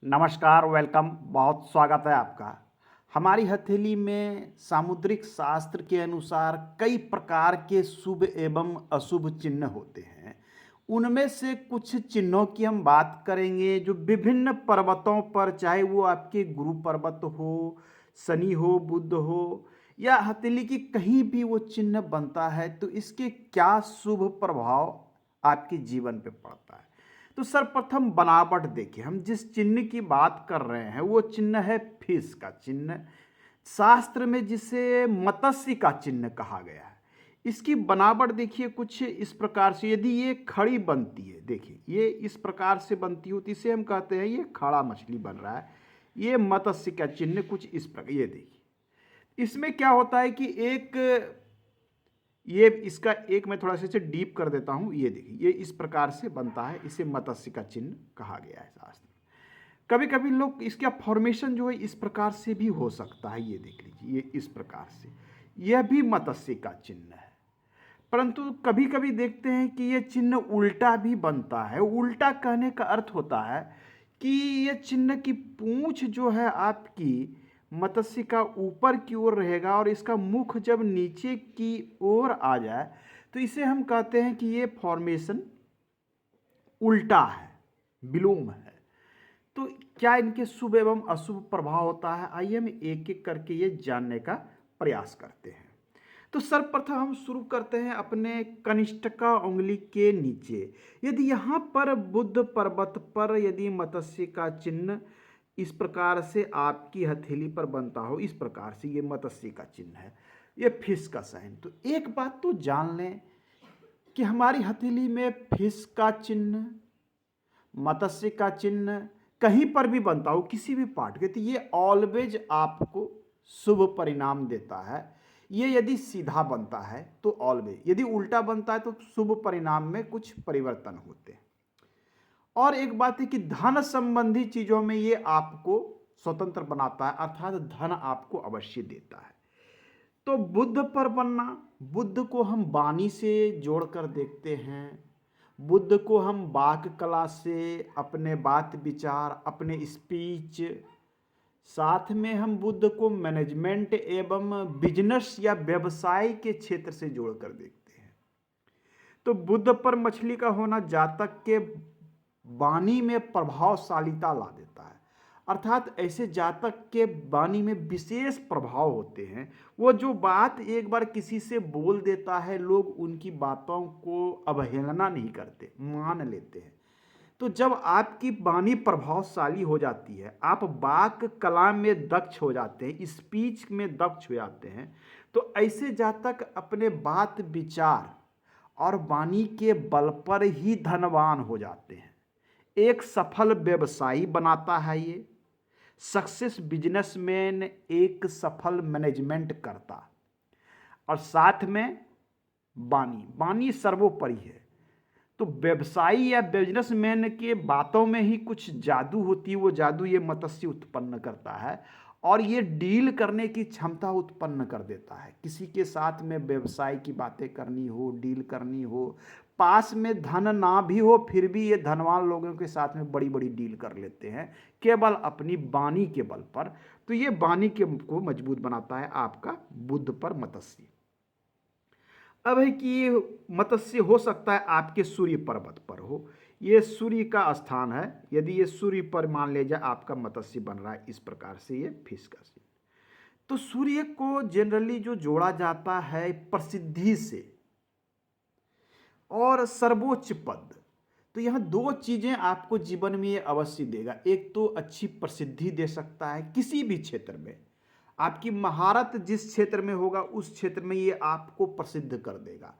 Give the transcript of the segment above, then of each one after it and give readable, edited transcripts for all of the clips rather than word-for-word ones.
नमस्कार, वेलकम, बहुत स्वागत है आपका। हमारी हथेली में सामुद्रिक शास्त्र के अनुसार कई प्रकार के शुभ एवं अशुभ चिन्ह होते हैं। उनमें से कुछ चिन्हों की हम बात करेंगे जो विभिन्न पर्वतों पर, चाहे वो आपके गुरु पर्वत हो, शनि हो, बुध हो या हथेली की कहीं भी वो चिन्ह बनता है तो इसके क्या शुभ प्रभाव आपके जीवन पे पड़ता है। तो सर्वप्रथम बनावट देखिए, हम जिस चिन्ह की बात कर रहे हैं वो चिन्ह है फिश का चिन्ह। शास्त्र में जिसे मत्स्य का चिन्ह कहा गया है। इसकी बनावट देखिए कुछ इस प्रकार से, यदि ये खड़ी बनती है, देखिए ये इस प्रकार से बनती हो तो इसे हम कहते हैं ये खड़ा मछली बन रहा है। ये मत्स्य का चिन्ह कुछ इस प्रकार, ये देखिए इसमें क्या होता है कि एक, ये इसका एक मैं थोड़ा सा इसे डीप कर देता हूं। ये देखिए ये इस प्रकार से बनता है, इसे मत्स्य का चिन्ह कहा गया है शास्त्र में। कभी कभी लोग इसका फॉर्मेशन जो है इस प्रकार से भी हो सकता है। ये देख लीजिए ये इस प्रकार से, यह भी मत्स्य का चिन्ह है। परंतु कभी कभी देखते हैं कि यह चिन्ह उल्टा भी बनता है। उल्टा कहने का अर्थ होता है कि यह चिन्ह की पूंछ जो है आपकी मत्स्य का ऊपर की ओर रहेगा और इसका मुख जब नीचे की ओर आ जाए तो इसे हम कहते हैं कि ये फॉर्मेशन उल्टा है, विलोम है। तो क्या इनके शुभ एवं अशुभ प्रभाव होता है, आइए हम एक एक करके ये जानने का प्रयास करते हैं। तो सर्वप्रथम हम शुरू करते हैं अपने कनिष्ठिका उंगली के नीचे। यदि यहाँ पर बुध पर्वत पर यदि मत्स्य का चिन्ह इस प्रकार से आपकी हथेली पर बनता हो, इस प्रकार से ये मत्स्य का चिन्ह है, ये फिश का साइन। तो एक बात तो जान लें कि हमारी हथेली में फिश का चिन्ह, मत्स्य का चिन्ह कहीं पर भी बनता हो किसी भी पार्ट के, तो ये ऑलवेज आपको शुभ परिणाम देता है। ये यदि सीधा बनता है तो ऑलवेज, यदि उल्टा बनता है तो शुभ परिणाम में कुछ परिवर्तन होते हैं। और एक बात है कि धन संबंधी चीजों में ये आपको स्वतंत्र बनाता है, अर्थात धन आपको अवश्य देता है। तो बुद्ध पर बनना, बुद्ध को हम वाणी से जोड़कर देखते हैं। बुद्ध को हम वाक कला से अपने बात विचार, अपने स्पीच, साथ में हम बुद्ध को मैनेजमेंट एवं बिजनेस या व्यवसाय के क्षेत्र से जोड़कर देखते हैं। तो बुद्ध पर मछली का होना जातक के वाणी में प्रभावशालीता ला देता है, अर्थात ऐसे जातक के वाणी में विशेष प्रभाव होते हैं। वो जो बात एक बार किसी से बोल देता है, लोग उनकी बातों को अवहेलना नहीं करते, मान लेते हैं। तो जब आपकी वाणी प्रभावशाली हो जाती है, आप वाक कला में दक्ष हो जाते हैं, स्पीच में दक्ष हो जाते हैं, तो ऐसे जातक अपने बात विचार और वाणी के बल पर ही धनवान हो जाते हैं। एक सफल व्यवसायी बनाता है ये। सक्सेस बिजनेसमैन एक सफल मैनेजमेंट करता, और साथ में वाणी, वाणी सर्वोपरि है। तो व्यवसायी या बिजनेसमैन के बातों में ही कुछ जादू होती है, वो जादू ये मत्स्य उत्पन्न करता है और ये डील करने की क्षमता उत्पन्न कर देता है। किसी के साथ में व्यवसाय की बातें करनी हो, डील करनी हो, पास में धन ना भी हो फिर भी ये धनवान लोगों के साथ में बड़ी बड़ी डील कर लेते हैं केवल अपनी वाणी के बल पर। तो ये वाणी के को मजबूत बनाता है आपका बुध पर मत्स्य। अब है कि ये मत्स्य हो सकता है आपके सूर्य पर्वत पर हो, ये सूर्य का स्थान है। यदि ये सूर्य पर मान लीजिए आपका मत्स्य बन रहा है, इस प्रकार से ये फिश का सीन। तो सूर्य को जनरली जो जोड़ा जाता है प्रसिद्धि से और सर्वोच्च पद। तो यह दो चीजें आपको जीवन में ये अवश्य देगा। एक तो अच्छी प्रसिद्धि दे सकता है किसी भी क्षेत्र में, आपकी महारत जिस क्षेत्र में होगा उस क्षेत्र में ये आपको प्रसिद्ध कर देगा।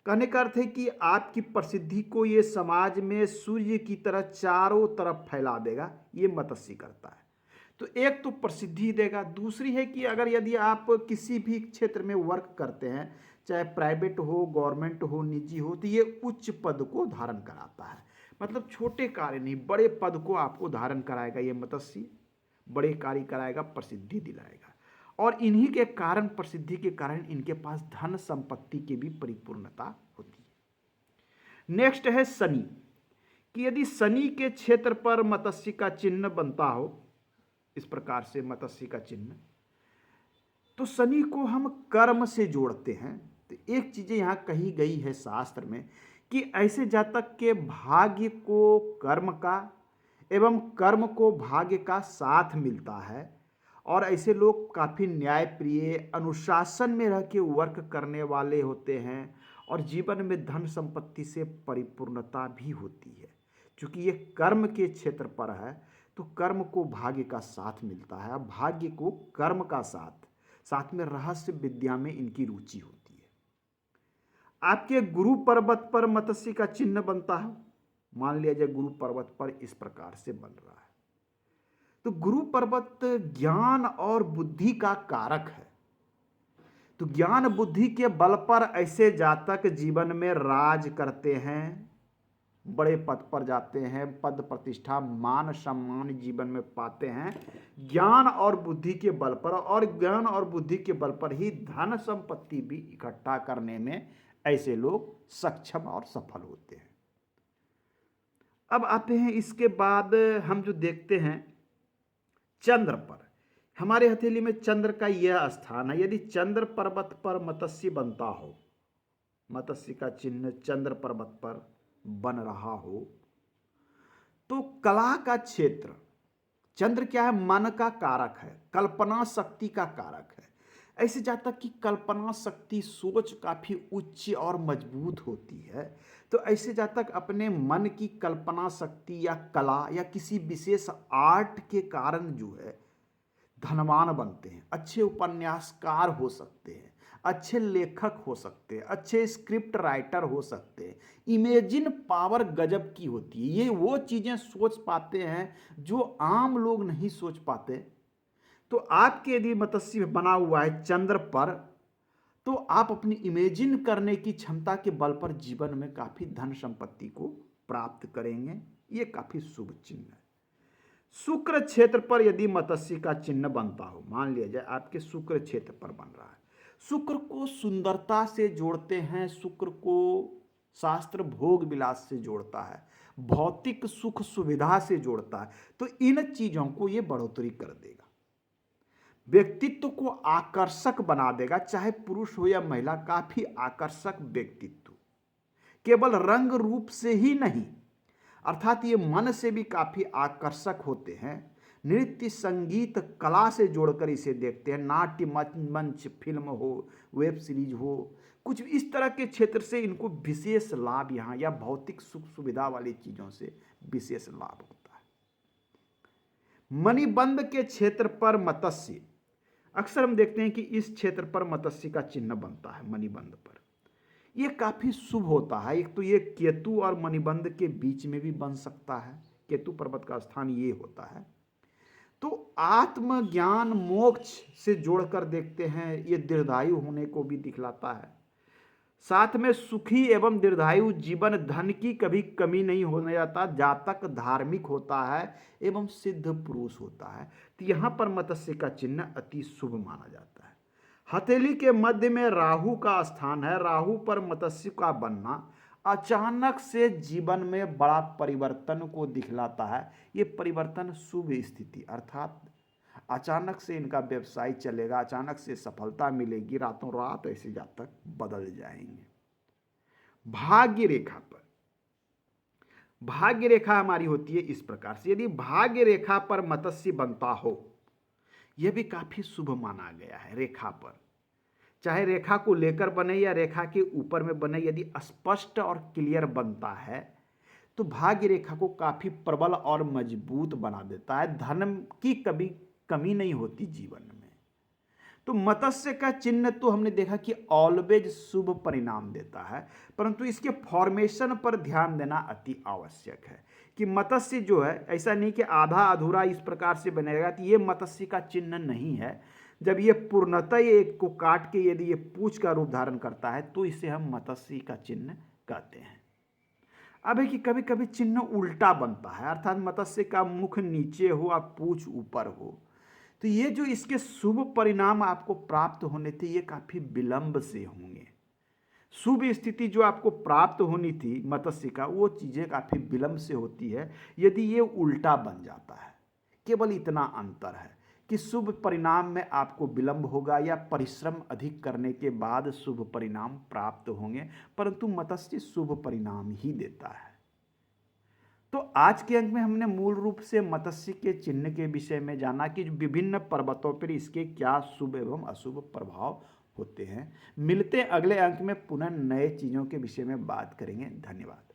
कहने का अर्थ है कि आपकी प्रसिद्धि को ये समाज में सूर्य की तरह चारों तरफ फैला देगा, ये मत्स्य करता है। तो एक तो प्रसिद्धि देगा, दूसरी है कि अगर यदि आप किसी भी क्षेत्र में वर्क करते हैं, चाहे प्राइवेट हो, गवर्नमेंट हो, निजी हो, तो ये उच्च पद को धारण कराता है। मतलब छोटे कार्य नहीं, बड़े पद को आपको धारण कराएगा ये मत्स्य, बड़े कार्य कराएगा, प्रसिद्धि दिलाएगा। और इन्हीं के कारण, प्रसिद्धि के कारण इनके पास धन संपत्ति की भी परिपूर्णता होती है। नेक्स्ट है शनि। कि यदि शनि के क्षेत्र पर मत्स्य का चिन्ह बनता हो, इस प्रकार से मत्स्य का चिन्ह, तो शनि को हम कर्म से जोड़ते हैं। तो एक चीज यहां कही गई है शास्त्र में कि ऐसे जातक के भाग्य को कर्म का एवं कर्म को भाग्य का साथ मिलता है, और ऐसे लोग काफी न्यायप्रिय, अनुशासन में रह के वर्क करने वाले होते हैं, और जीवन में धन संपत्ति से परिपूर्णता भी होती है। क्योंकि ये कर्म के क्षेत्र पर है, तो कर्म को भाग्य का साथ मिलता है, भाग्य को कर्म का साथ, साथ में रहस्य विद्या में इनकी रुचि होती है। आपके गुरु पर्वत पर मत्स्य का चिन्ह बनता है, मान लिया जाए गुरु पर्वत पर इस प्रकार से बन रहा है, तो गुरु पर्वत ज्ञान और बुद्धि का कारक है। तो ज्ञान बुद्धि के बल पर ऐसे जातक जीवन में राज करते हैं, बड़े पद पर जाते हैं, पद प्रतिष्ठा मान सम्मान जीवन में पाते हैं ज्ञान और बुद्धि के बल पर, और ज्ञान और बुद्धि के बल पर ही धन संपत्ति भी इकट्ठा करने में ऐसे लोग सक्षम और सफल होते हैं। अब आते हैं इसके बाद हम जो देखते हैं चंद्र पर, हमारे हथेली में चंद्र का यह स्थान है। यदि चंद्र पर्वत पर मत्स्य बनता हो, मत्स्य का चिन्ह चंद्र पर्वत पर बन रहा हो, तो कला का क्षेत्र, चंद्र क्या है, मन का कारक है, कल्पना शक्ति का कारक है। ऐसे जातक की कल्पना शक्ति, सोच काफी उच्च और मजबूत होती है। तो ऐसे जातक अपने मन की कल्पना शक्ति या कला या किसी विशेष आर्ट के कारण जो है धनवान बनते हैं, अच्छे उपन्यासकार हो सकते हैं, अच्छे लेखक हो सकते हैं, अच्छे स्क्रिप्ट राइटर हो सकते हैं। इमेजिन पावर गजब की होती है, ये वो चीजें सोच पाते हैं जो आम लोग नहीं सोच पाते। तो आपके यदि मत्स्य बना हुआ है चंद्र पर, तो आप अपनी इमेजिन करने की क्षमता के बल पर जीवन में काफी धन संपत्ति को प्राप्त करेंगे। ये काफी शुभ चिन्ह है। शुक्र क्षेत्र पर यदि मत्स्य का चिन्ह बनता हो, मान लिया जाए आपके शुक्र क्षेत्र पर बन रहा है, शुक्र को सुंदरता से जोड़ते हैं, शुक्र को शास्त्र भोग विलास से जोड़ता है, भौतिक सुख सुविधा से जोड़ता है। तो इन चीजों को ये बढ़ोतरी कर देगा, व्यक्तित्व को आकर्षक बना देगा, चाहे पुरुष हो या महिला, काफी आकर्षक व्यक्तित्व, केवल रंग रूप से ही नहीं, अर्थात ये मन से भी काफी आकर्षक होते हैं। नृत्य संगीत कला से जोड़कर इसे देखते हैं, नाट्य मंच, फिल्म हो, वेब सीरीज हो, कुछ इस तरह के क्षेत्र से इनको विशेष लाभ यहाँ, या भौतिक सुख सुविधा वाली चीजों से विशेष लाभ होता है। मणिबंध के क्षेत्र पर मत्स्य, अक्सर हम देखते हैं कि इस क्षेत्र पर मत्स्य का चिन्ह बनता है मणिबंध पर, ये काफी शुभ होता है। एक तो ये केतु और मणिबंध के बीच में भी बन सकता है, केतु पर्वत का स्थान ये होता है। तो आत्मज्ञान मोक्ष से जोड़कर देखते हैं, ये दीर्घायु होने को भी दिखलाता है। साथ में सुखी एवं दीर्घायु जीवन, धन की कभी कमी नहीं होने जाता, जातक धार्मिक होता है एवं सिद्ध पुरुष होता है। तो यहाँ पर मत्स्य का चिन्ह अति शुभ माना जाता है। हथेली के मध्य में राहु का स्थान है, राहु पर मत्स्य का बनना अचानक से जीवन में बड़ा परिवर्तन को दिखलाता है। ये परिवर्तन शुभ स्थिति, अर्थात अचानक से इनका व्यवसाय चलेगा, अचानक से सफलता मिलेगी, रातों रात ऐसे जातक बदल जाएंगे। भाग्य रेखा पर, भाग्य रेखा हमारी होती है इस प्रकार से, यदि भाग्य रेखा पर मत्स्य बनता हो, यह भी काफी शुभ माना गया है। रेखा पर, चाहे रेखा को लेकर बने या रेखा के ऊपर में बने, यदि स्पष्ट और क्लियर बनता है तो भाग्य रेखा को काफी प्रबल और मजबूत बना देता है। धन की कभी कमी नहीं होती जीवन में। तो मत्स्य का चिन्ह तो हमने देखा कि ऑलवेज शुभ परिणाम देता है, परंतु इसके फॉर्मेशन पर ध्यान देना अति आवश्यक है कि मत्स्य जो है, ऐसा नहीं कि आधा अधूरा इस प्रकार से बनेगा कि ये मत्स्य का चिन्ह नहीं है। जब ये पूर्णतः एक को काट के यदि ये पूंछ का रूप धारण करता है तो इसे हम मत्स्य का चिन्ह कहते हैं। अब है कि कभी कभी चिन्ह उल्टा बनता है, अर्थात मत्स्य का मुख नीचे हो और पूंछ ऊपर हो, तो ये जो इसके शुभ परिणाम आपको प्राप्त होने थे ये काफी विलंब से होंगे। शुभ स्थिति जो आपको प्राप्त होनी थी मत्स्य का, वो चीज़ें काफ़ी विलंब से होती है यदि ये उल्टा बन जाता है। केवल इतना अंतर है कि शुभ परिणाम में आपको विलंब होगा या परिश्रम अधिक करने के बाद शुभ परिणाम प्राप्त होंगे, परंतु मत्स्य शुभ परिणाम ही देता है। तो आज के अंक में हमने मूल रूप से मत्स्य के चिन्ह के विषय में जाना कि विभिन्न पर्वतों पर इसके क्या शुभ एवं अशुभ प्रभाव होते हैं। मिलते हैं अगले अंक में, पुनः नए चीज़ों के विषय में बात करेंगे। धन्यवाद।